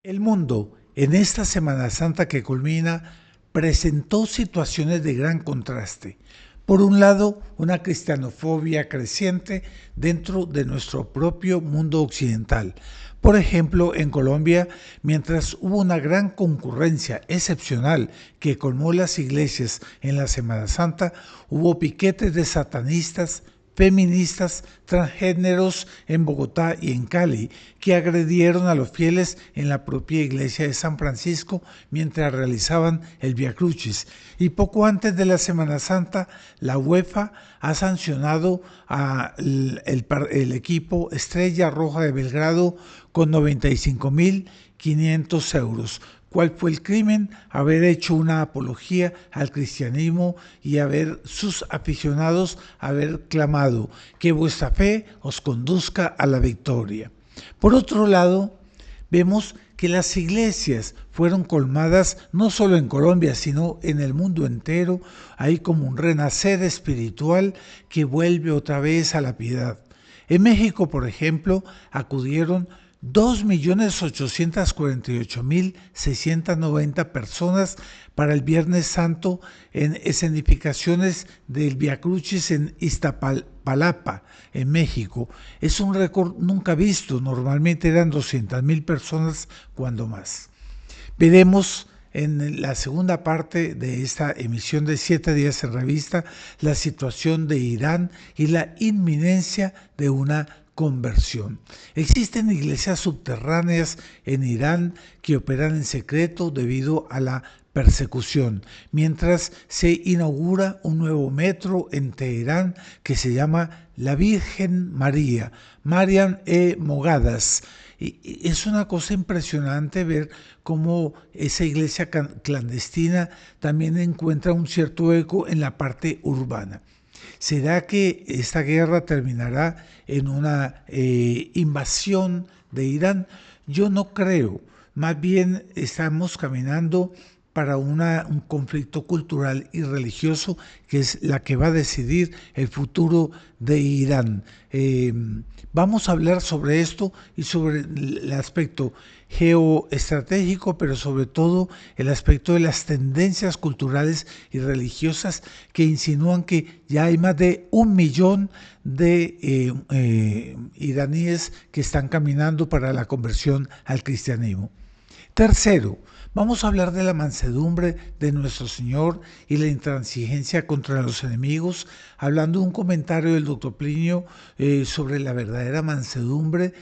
El mundo, en esta Semana Santa que culmina, presentó situaciones de gran contraste. Por un lado, una cristianofobia creciente dentro de nuestro propio mundo occidental. Por ejemplo, en Colombia, mientras hubo una gran concurrencia excepcional que colmó las iglesias en la Semana Santa, hubo piquetes de satanistas, feministas, transgéneros en Bogotá y en Cali, que agredieron a los fieles en la propia iglesia de San Francisco mientras realizaban el Vía Crucis. Y poco antes de la Semana Santa, la UEFA ha sancionado el equipo Estrella Roja de Belgrado con 95.500 euros. ¿Cuál fue el crimen? Haber hecho una apología al cristianismo y haber sus aficionados haber clamado que vuestra fe os conduzca a la victoria. Por otro lado, vemos que las iglesias fueron colmadas no solo en Colombia, sino en el mundo entero. Hay como un renacer espiritual que vuelve otra vez a la piedad. En México, por ejemplo, acudieron 2.848.690 personas para el Viernes Santo en escenificaciones del Vía Crucis en Iztapalapa, en México. Es un récord nunca visto, normalmente eran 200.000 personas cuando más. Veremos en la segunda parte de esta emisión de 7 días en revista la situación de Irán y la inminencia de una conversión. Existen iglesias subterráneas en Irán que operan en secreto debido a la persecución, mientras se inaugura un nuevo metro en Teherán que se llama La Virgen María, Mariam Mogadas. Y es una cosa impresionante ver cómo esa iglesia clandestina también encuentra un cierto eco en la parte urbana. ¿Será que esta guerra terminará en una invasión de Irán? Yo no creo. Más bien estamos caminando para un conflicto cultural y religioso que es la que va a decidir el futuro de Irán. Vamos a hablar sobre esto y sobre el aspecto geoestratégico, pero sobre todo el aspecto de las tendencias culturales y religiosas que insinúan que ya hay más de 1 millón de iraníes que están caminando para la conversión al cristianismo. Tercero, vamos a hablar de la mansedumbre de nuestro Señor y la intransigencia contra los enemigos, hablando de un comentario del doctor Plinio sobre la verdadera mansedumbre,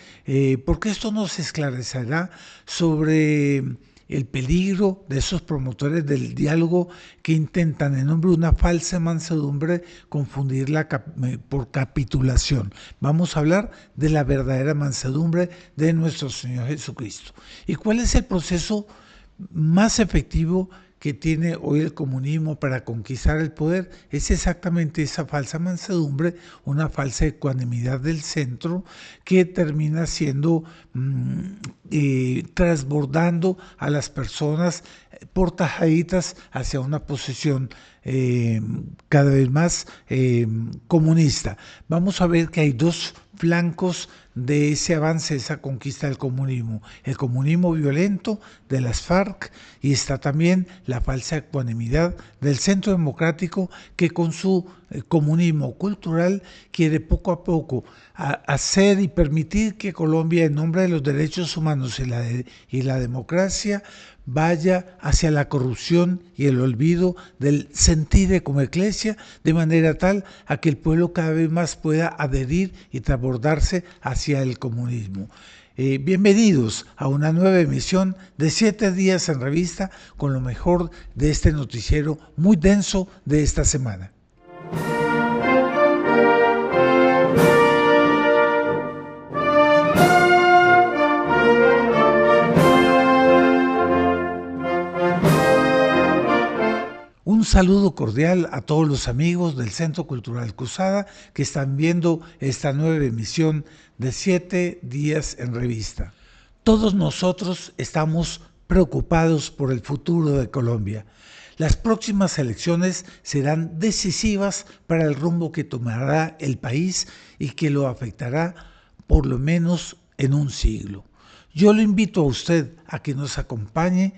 porque esto nos esclarecerá sobre el peligro de esos promotores del diálogo que intentan en nombre de una falsa mansedumbre confundirla por capitulación. Vamos a hablar de la verdadera mansedumbre de nuestro Señor Jesucristo. ¿Y cuál es el proceso más efectivo que tiene hoy el comunismo para conquistar el poder? Es exactamente esa falsa mansedumbre, una falsa ecuanimidad del centro que termina siendo transbordando a las personas por tajaditas hacia una posición cada vez más comunista. Vamos a ver que hay dos flancos de ese avance, esa conquista del comunismo. El comunismo violento de las FARC y está también la falsa ecuanimidad del Centro Democrático que con su comunismo cultural quiere poco a poco hacer y permitir que Colombia, en nombre de los derechos humanos y la democracia, vaya hacia la corrupción y el olvido del sentir como iglesia, de manera tal a que el pueblo cada vez más pueda adherir y transbordarse hacia el comunismo. Bienvenidos a una nueva emisión de 7 días en revista con lo mejor de este noticiero muy denso de esta semana. Un saludo cordial a todos los amigos del Centro Cultural Cruzada que están viendo esta nueva emisión de 7 días en revista. Todos nosotros estamos preocupados por el futuro de Colombia. Las próximas elecciones serán decisivas para el rumbo que tomará el país y que lo afectará por lo menos en un siglo. Yo lo invito a usted a que nos acompañe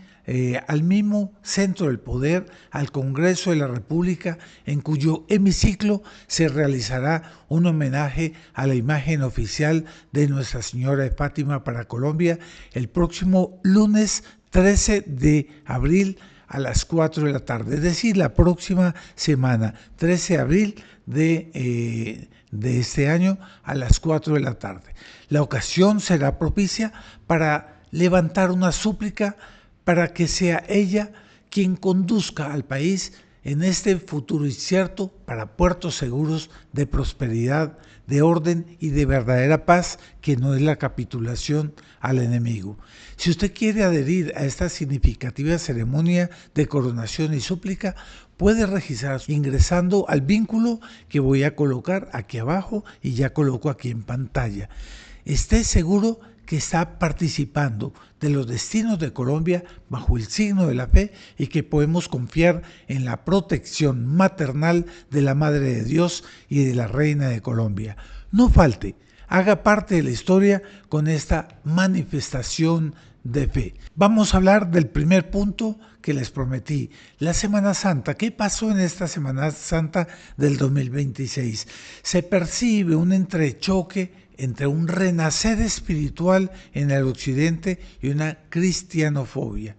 al mismo centro del poder, al Congreso de la República, en cuyo hemiciclo se realizará un homenaje a la imagen oficial de Nuestra Señora de Fátima para Colombia el próximo lunes 13 de abril a las 4 de la tarde, es decir, la próxima semana, 13 de abril de este año a las 4 de la tarde. La ocasión será propicia para levantar una súplica para que sea ella quien conduzca al país en este futuro incierto para puertos seguros de prosperidad, de orden y de verdadera paz, que no es la capitulación al enemigo. Si usted quiere adherir a esta significativa ceremonia de coronación y súplica, puede registrarse ingresando al vínculo que voy a colocar aquí abajo y ya coloco aquí en pantalla. Esté seguro que está participando de los destinos de Colombia bajo el signo de la fe y que podemos confiar en la protección maternal de la Madre de Dios y de la Reina de Colombia. No falte, haga parte de la historia con esta manifestación de fe. Vamos a hablar del primer punto que les prometí, la Semana Santa. ¿Qué pasó en esta Semana Santa del 2026? Se percibe un entrechoque entre un renacer espiritual en el occidente y una cristianofobia.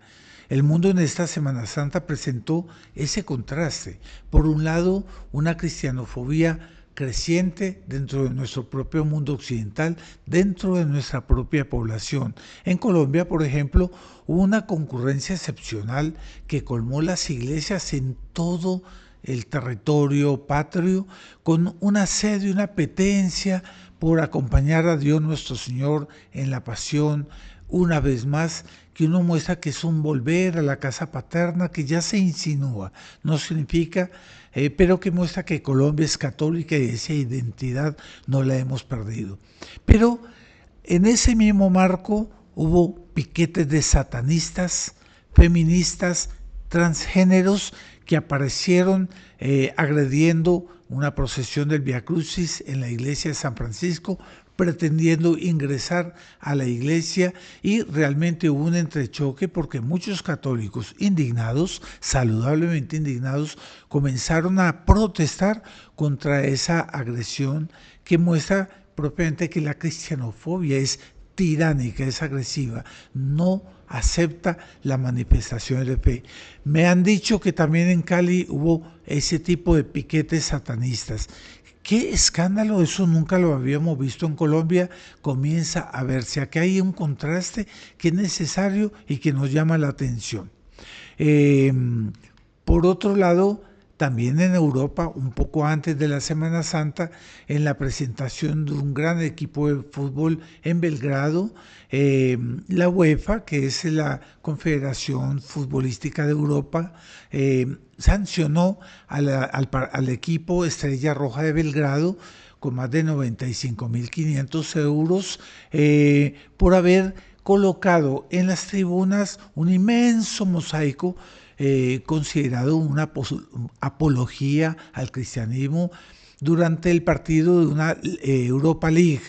El mundo en esta Semana Santa presentó ese contraste. Por un lado, una cristianofobia creciente dentro de nuestro propio mundo occidental, dentro de nuestra propia población. En Colombia, por ejemplo, hubo una concurrencia excepcional que colmó las iglesias en todo el territorio patrio con una sed y una apetencia por acompañar a Dios nuestro Señor en la pasión, una vez más, que uno muestra que es un volver a la casa paterna que ya se insinúa, no significa, pero que muestra que Colombia es católica y esa identidad no la hemos perdido. Pero en ese mismo marco hubo piquetes de satanistas, feministas, transgéneros que aparecieron agrediendo una procesión del Vía Crucis en la iglesia de San Francisco, pretendiendo ingresar a la iglesia, y realmente hubo un entrechoque porque muchos católicos indignados, saludablemente indignados, comenzaron a protestar contra esa agresión que muestra propiamente que la cristianofobia es tiránica, es agresiva, no acepta las manifestaciones de fe. Me han dicho que también en Cali hubo ese tipo de piquetes satanistas. ¡Qué escándalo! Eso nunca lo habíamos visto en Colombia. Comienza a verse. Aquí hay un contraste que es necesario y que nos llama la atención. Por otro lado, también en Europa, un poco antes de la Semana Santa, en la presentación de un gran equipo de fútbol en Belgrado, la UEFA, que es la Confederación Futbolística de Europa, sancionó al equipo Estrella Roja de Belgrado con más de 95.500 euros por haber colocado en las tribunas un inmenso mosaico considerado una apología al cristianismo durante el partido de una Europa League,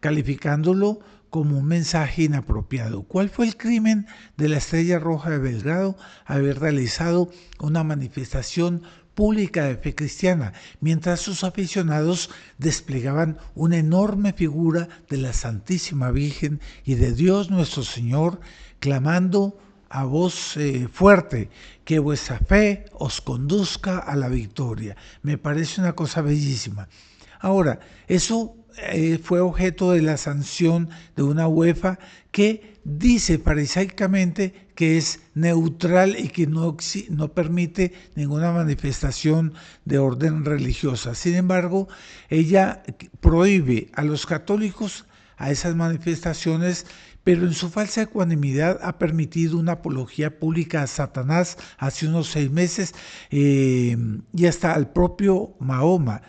calificándolo como un mensaje inapropiado. ¿Cuál fue el crimen de la Estrella Roja de Belgrado? Haber realizado una manifestación pública de fe cristiana, mientras sus aficionados desplegaban una enorme figura de la Santísima Virgen y de Dios nuestro Señor, clamando a voz fuerte, que vuestra fe os conduzca a la victoria. Me parece una cosa bellísima. Ahora, eso fue objeto de la sanción de una UEFA que dice farisaicamente que es neutral y que no permite ninguna manifestación de orden religiosa. Sin embargo, ella prohíbe a los católicos a esas manifestaciones, pero en su falsa ecuanimidad ha permitido una apología pública a Satanás hace unos 6 meses y hasta al propio Mahoma.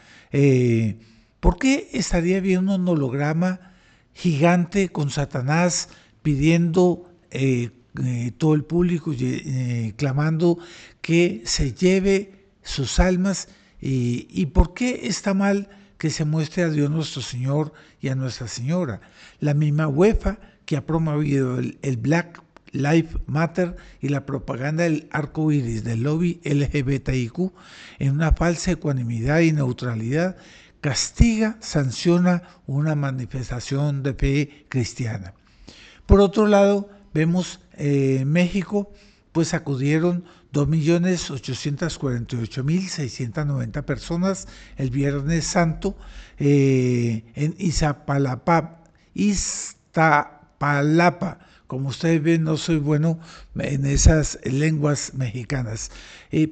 ¿Por qué estaría viendo un holograma gigante con Satanás pidiendo todo el público, clamando que se lleve sus almas? ¿Y por qué está mal que se muestre a Dios nuestro Señor y a Nuestra Señora? La misma UEFA que ha promovido el Black Lives Matter y la propaganda del arco iris del lobby LGBTIQ en una falsa ecuanimidad y neutralidad, castiga, sanciona una manifestación de fe cristiana. Por otro lado, vemos México, pues acudieron 2.848.690 personas el Viernes Santo en Iztapalapa. Como ustedes ven, no soy bueno en esas lenguas mexicanas,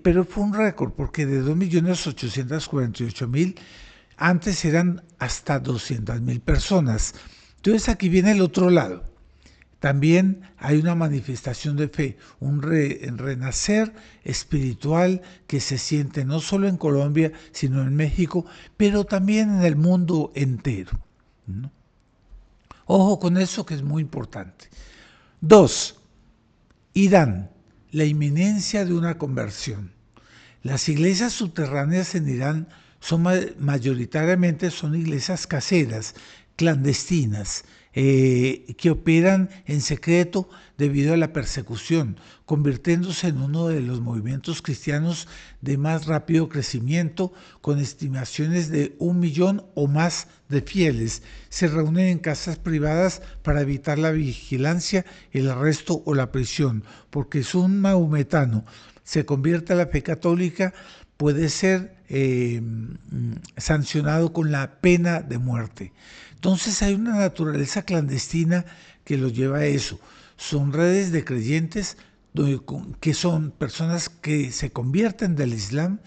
pero fue un récord porque de 2.848.000 antes eran hasta 200.000 personas. Entonces aquí viene el otro lado. También hay una manifestación de fe, un renacer espiritual que se siente no solo en Colombia, sino en México, pero también en el mundo entero, ¿no? Ojo con eso, que es muy importante. 2. Irán, la inminencia de una conversión. Las iglesias subterráneas en Irán mayoritariamente son iglesias caseras, clandestinas, que operan en secreto debido a la persecución, convirtiéndose en uno de los movimientos cristianos de más rápido crecimiento, con estimaciones de 1 millón o más de fieles. Se reúnen en casas privadas para evitar la vigilancia, el arresto o la prisión, porque si un maometano se convierte a la fe católica, puede ser sancionado con la pena de muerte. Entonces hay una naturaleza clandestina que lo lleva a eso. Son redes de creyentes que son personas que se convierten del Islam,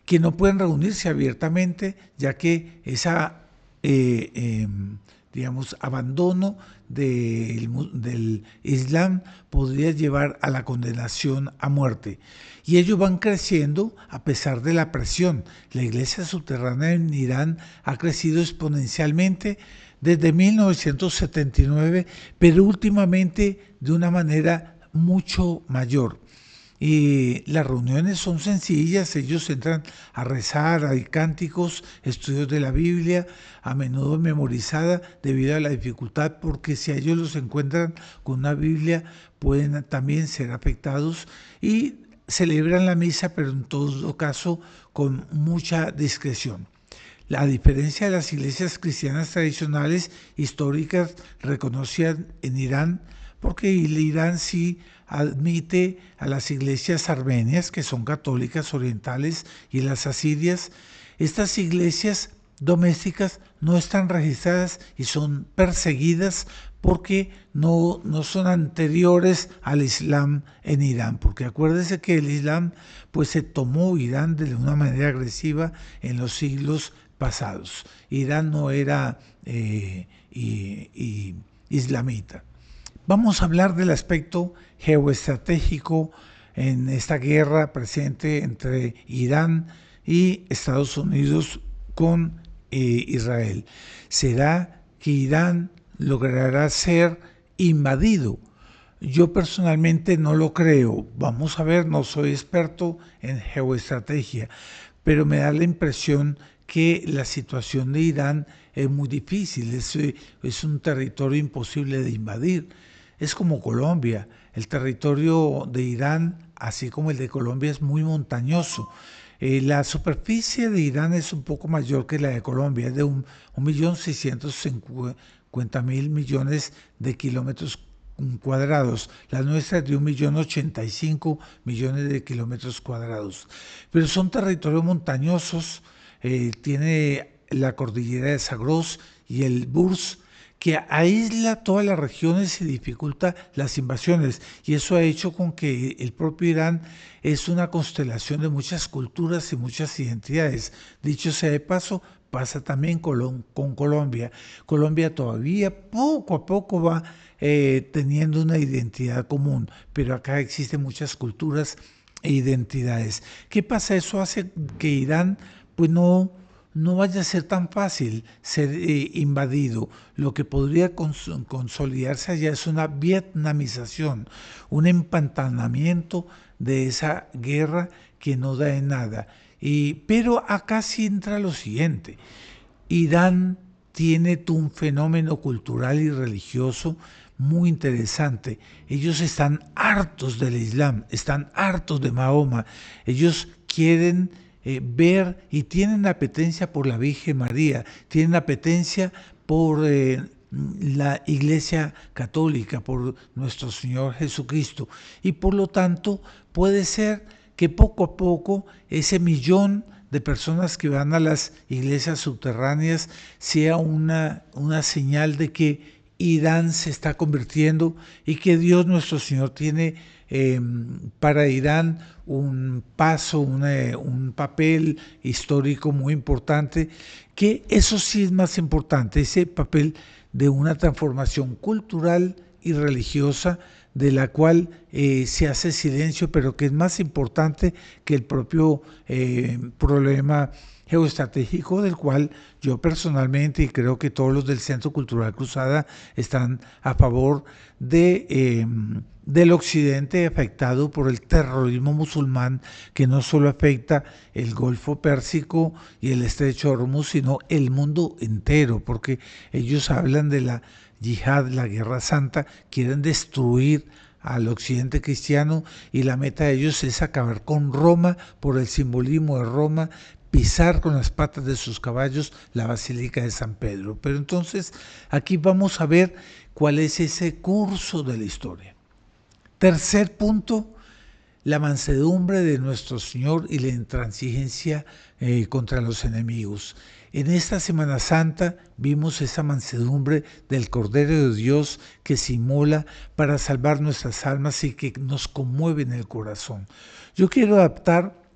que no pueden reunirse abiertamente, ya que esa abandono del Islam podría llevar a la condenación a muerte. Y ellos van creciendo a pesar de la presión. La iglesia subterránea en Irán ha crecido exponencialmente desde 1979, pero últimamente de una manera mucho mayor. Y las reuniones son sencillas, ellos entran a rezar, hay cánticos, estudios de la Biblia, a menudo memorizada debido a la dificultad, porque si ellos los encuentran con una Biblia pueden también ser afectados, y celebran la misa, pero en todo caso con mucha discreción. A diferencia de las iglesias cristianas tradicionales históricas reconocidas en Irán, porque el Irán sí admite a las iglesias armenias, que son católicas orientales, y las asirias. Estas iglesias domésticas no están registradas y son perseguidas porque no son anteriores al Islam en Irán, porque acuérdense que el Islam pues se tomó Irán de una manera agresiva en los siglos pasados. Irán no era islamita. Vamos a hablar del aspecto geoestratégico en esta guerra presente entre Irán y Estados Unidos con Israel. ¿Será que Irán logrará ser invadido? Yo personalmente no lo creo. Vamos a ver, no soy experto en geoestrategia, pero me da la impresión que la situación de Irán es muy difícil, es un territorio imposible de invadir. Es como Colombia, el territorio de Irán, así como el de Colombia, es muy montañoso. La superficie de Irán es un poco mayor que la de Colombia, es de 1.650.000 millones de kilómetros cuadrados. La nuestra es de 1.085.000.000 de kilómetros cuadrados. Pero son territorios montañosos, tiene la cordillera de Zagros y el Burs, que aísla todas las regiones y dificulta las invasiones, y eso ha hecho con que el propio Irán es una constelación de muchas culturas y muchas identidades. Dicho sea de paso, pasa también con Colombia. Colombia todavía poco a poco va teniendo una identidad común, pero acá existen muchas culturas e identidades. ¿Qué pasa? Eso hace que Irán pues no vaya a ser tan fácil ser invadido. Lo que podría consolidarse allá es una vietnamización, un empantanamiento de esa guerra que no da en nada. Pero acá sí entra lo siguiente. Irán tiene un fenómeno cultural y religioso muy interesante. Ellos están hartos del Islam, están hartos de Mahoma. Ellos quieren ver y tienen apetencia por la Virgen María, tienen apetencia por la Iglesia Católica, por nuestro Señor Jesucristo. Y por lo tanto puede ser que poco a poco ese millón de personas que van a las iglesias subterráneas sea una señal de que Irán se está convirtiendo y que Dios nuestro Señor tiene para Irán un paso, un papel histórico muy importante, que eso sí es más importante, ese papel de una transformación cultural y religiosa de la cual se hace silencio, pero que es más importante que el propio problema geoestratégico, del cual yo personalmente, y creo que todos los del Centro Cultural Cruzada están a favor del occidente afectado por el terrorismo musulmán, que no solo afecta el Golfo Pérsico y el Estrecho de Hormuz, sino el mundo entero, porque ellos hablan de la yihad, la guerra santa, quieren destruir al occidente cristiano y la meta de ellos es acabar con Roma por el simbolismo de Roma, pisar con las patas de sus caballos la Basílica de San Pedro. Pero entonces aquí vamos a ver cuál es ese curso de la historia. Tercer punto, la mansedumbre de nuestro Señor y la intransigencia contra los enemigos. En esta Semana Santa vimos esa mansedumbre del Cordero de Dios que se inmola para salvar nuestras almas y que nos conmueve en el corazón. Yo quiero adaptar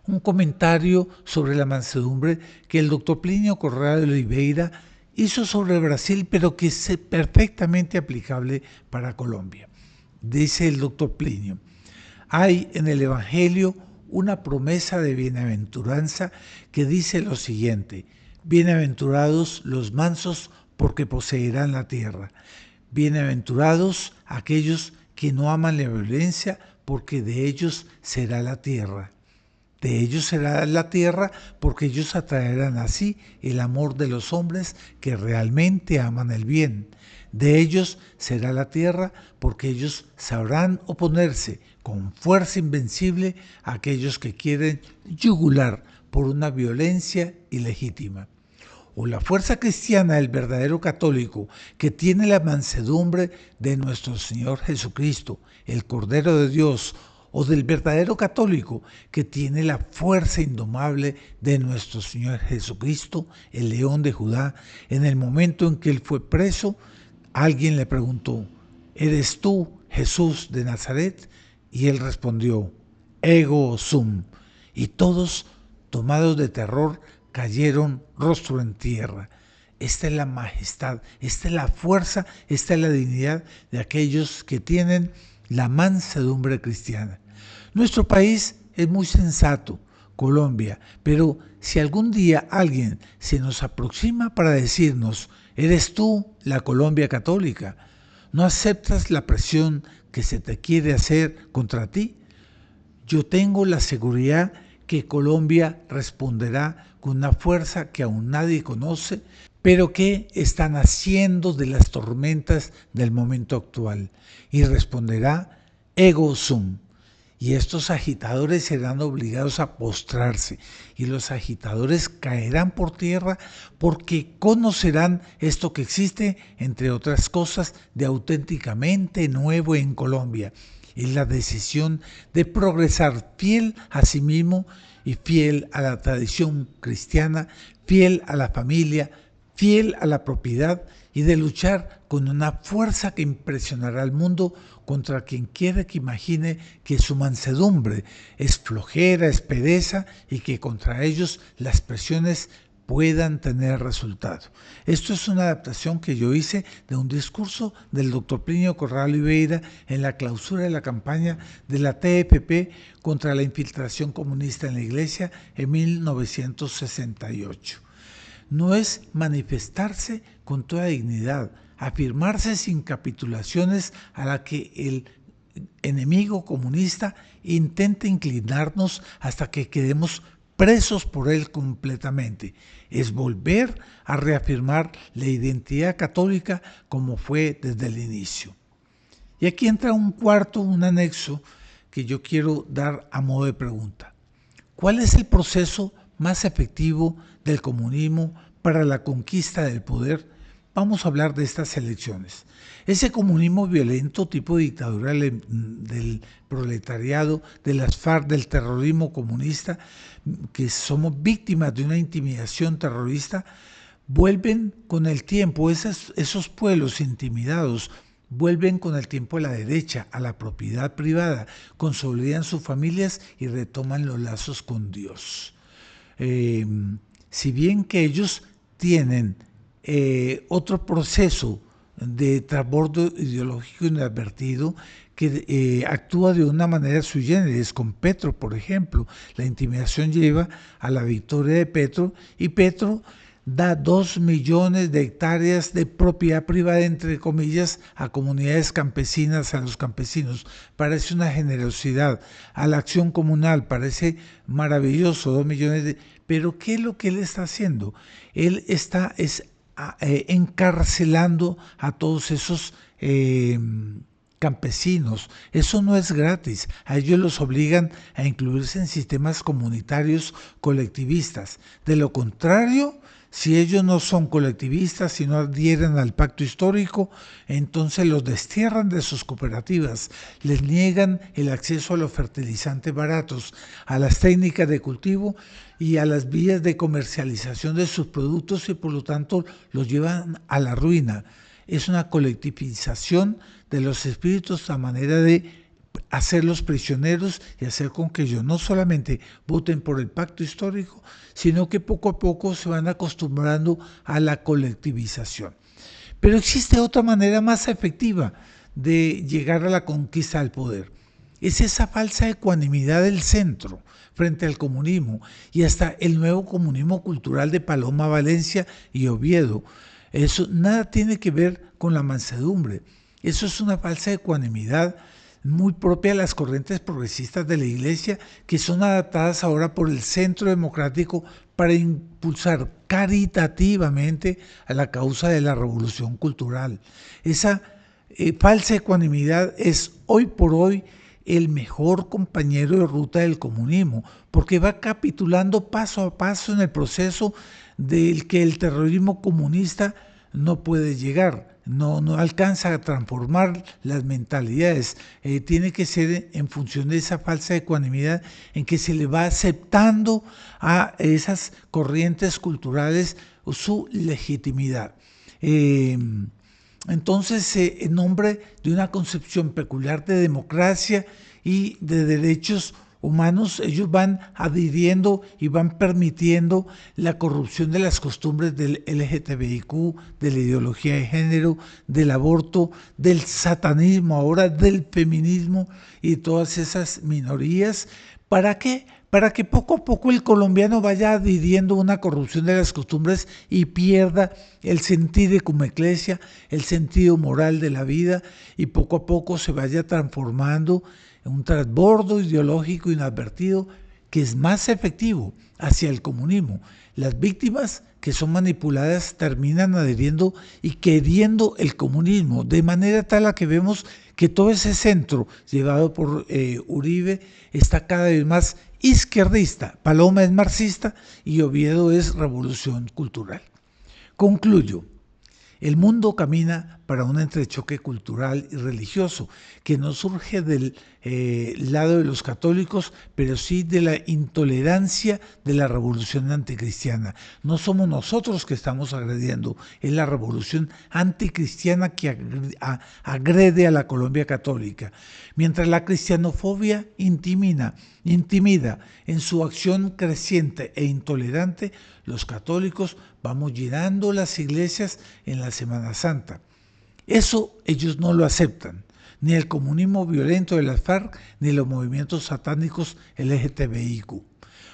un comentario sobre la mansedumbre que el doctor Plinio Correa de Oliveira hizo sobre Brasil, pero que es perfectamente aplicable para Colombia. Dice el doctor Plinio: hay en el Evangelio una promesa de bienaventuranza que dice lo siguiente: bienaventurados los mansos porque poseerán la tierra. Bienaventurados aquellos que no aman la violencia porque de ellos será la tierra. De ellos será la tierra porque ellos atraerán así el amor de los hombres que realmente aman el bien. De ellos será la tierra porque ellos sabrán oponerse con fuerza invencible a aquellos que quieren yugular por una violencia ilegítima. O la fuerza cristiana del verdadero católico, que tiene la mansedumbre de nuestro Señor Jesucristo, el Cordero de Dios, o del verdadero católico, que tiene la fuerza indomable de nuestro Señor Jesucristo, el León de Judá. En el momento en que él fue preso, alguien le preguntó: ¿eres tú Jesús de Nazaret? Y él respondió: ego sum. Y todos, tomados de terror, cayeron rostro en tierra. Esta es la majestad, esta es la fuerza, esta es la dignidad de aquellos que tienen la mansedumbre cristiana. Nuestro país es muy sensato, Colombia, pero si algún día alguien se nos aproxima para decirnos: ¿eres tú la Colombia católica? ¿No aceptas la presión que se te quiere hacer contra ti? Yo tengo la seguridad que Colombia responderá con una fuerza que aún nadie conoce, pero que está naciendo de las tormentas del momento actual, y responderá ego sum. Y estos agitadores serán obligados a postrarse, y los agitadores caerán por tierra porque conocerán esto que existe, entre otras cosas, de auténticamente nuevo en Colombia: es la decisión de progresar fiel a sí mismo y fiel a la tradición cristiana, fiel a la familia, fiel a la propiedad, y de luchar con una fuerza que impresionará al mundo contra quien quiera que imagine que su mansedumbre es flojera, es pereza, y que contra ellos las presiones puedan tener resultado. Esto es una adaptación que yo hice de un discurso del doctor Plinio Correa Oliveira en la clausura de la campaña de la TEPP contra la infiltración comunista en la iglesia en 1968. No es manifestarse con toda dignidad, afirmarse sin capitulaciones a la que el enemigo comunista intenta inclinarnos hasta que quedemos presos por él completamente. Es volver a reafirmar la identidad católica como fue desde el inicio. Y aquí entra un anexo que yo quiero dar a modo de pregunta. ¿Cuál es el proceso más efectivo del comunismo para la conquista del poder? Vamos a hablar de estas elecciones. Ese comunismo violento, tipo dictadura del proletariado, de las FARC, del terrorismo comunista, que somos víctimas de una intimidación terrorista, vuelven con el tiempo, esos pueblos intimidados, vuelven con el tiempo a la derecha, a la propiedad privada, consolidan sus familias y retoman los lazos con Dios. Si bien que ellos tienen otro proceso de transbordo ideológico inadvertido que actúa de una manera sui generis con Petro, por ejemplo. La intimidación lleva a la victoria de Petro y Petro da 2 millones de hectáreas de propiedad privada, entre comillas, a comunidades campesinas, a los campesinos. Parece una generosidad. A la acción comunal parece maravilloso, 2 millones de... Pero ¿qué es lo que él está haciendo? Él está encarcelando a todos esos campesinos. Eso no es gratis. A ellos los obligan a incluirse en sistemas comunitarios colectivistas. De lo contrario, si ellos no son colectivistas, si no adhieren al pacto histórico, entonces los destierran de sus cooperativas, les niegan el acceso a los fertilizantes baratos, a las técnicas de cultivo y a las vías de comercialización de sus productos y por lo tanto los llevan a la ruina. Es una colectivización de los espíritus a manera de hacerlos prisioneros y hacer con que ellos no solamente voten por el pacto histórico, sino que poco a poco se van acostumbrando a la colectivización. Pero existe otra manera más efectiva de llegar a la conquista del poder. Es esa falsa ecuanimidad del centro frente al comunismo y hasta el nuevo comunismo cultural de Paloma Valencia y Oviedo. Eso nada tiene que ver con la mansedumbre. Eso es una falsa ecuanimidad muy propia de las corrientes progresistas de la Iglesia, que son adaptadas ahora por el Centro Democrático para impulsar caritativamente a la causa de la revolución cultural. Esa falsa ecuanimidad es hoy por hoy el mejor compañero de ruta del comunismo, porque va capitulando paso a paso en el proceso del que el terrorismo comunista no puede llegar. No alcanza a transformar las mentalidades, tiene que ser en función de esa falsa ecuanimidad en que se le va aceptando a esas corrientes culturales su legitimidad. Entonces, en nombre de una concepción peculiar de democracia y de derechos humanos, ellos van adhiriendo y van permitiendo la corrupción de las costumbres del LGTBIQ, de la ideología de género, del aborto, del satanismo, ahora del feminismo y todas esas minorías. ¿Para qué? Para que poco a poco el colombiano vaya adhiriendo una corrupción de las costumbres y pierda el sentido como iglesia, el sentido moral de la vida y poco a poco se vaya transformando un transbordo ideológico inadvertido que es más efectivo hacia el comunismo. Las víctimas que son manipuladas terminan adhiriendo y queriendo el comunismo, de manera tal a que vemos que todo ese centro llevado por Uribe está cada vez más izquierdista. Paloma es marxista y Oviedo es revolución cultural. Concluyo. El mundo camina para un entrechoque cultural y religioso que no surge del lado de los católicos, pero sí de la intolerancia de la revolución anticristiana. No somos nosotros que estamos agrediendo, es la revolución anticristiana que agrede a la Colombia católica. Mientras la cristianofobia intimida en su acción creciente e intolerante, los católicos vamos llenando las iglesias en la Semana Santa. Eso ellos no lo aceptan, ni el comunismo violento de las FARC, ni los movimientos satánicos LGTBIQ.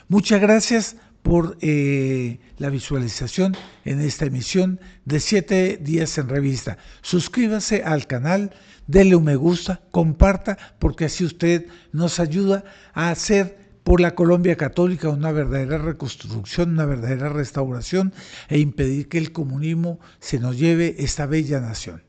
Muchas gracias por la visualización en esta emisión de 7 días en revista. Suscríbase al canal, denle un me gusta, comparta, porque así usted nos ayuda a hacer por la Colombia católica, una verdadera reconstrucción, una verdadera restauración e impedir que el comunismo se nos lleve esta bella nación.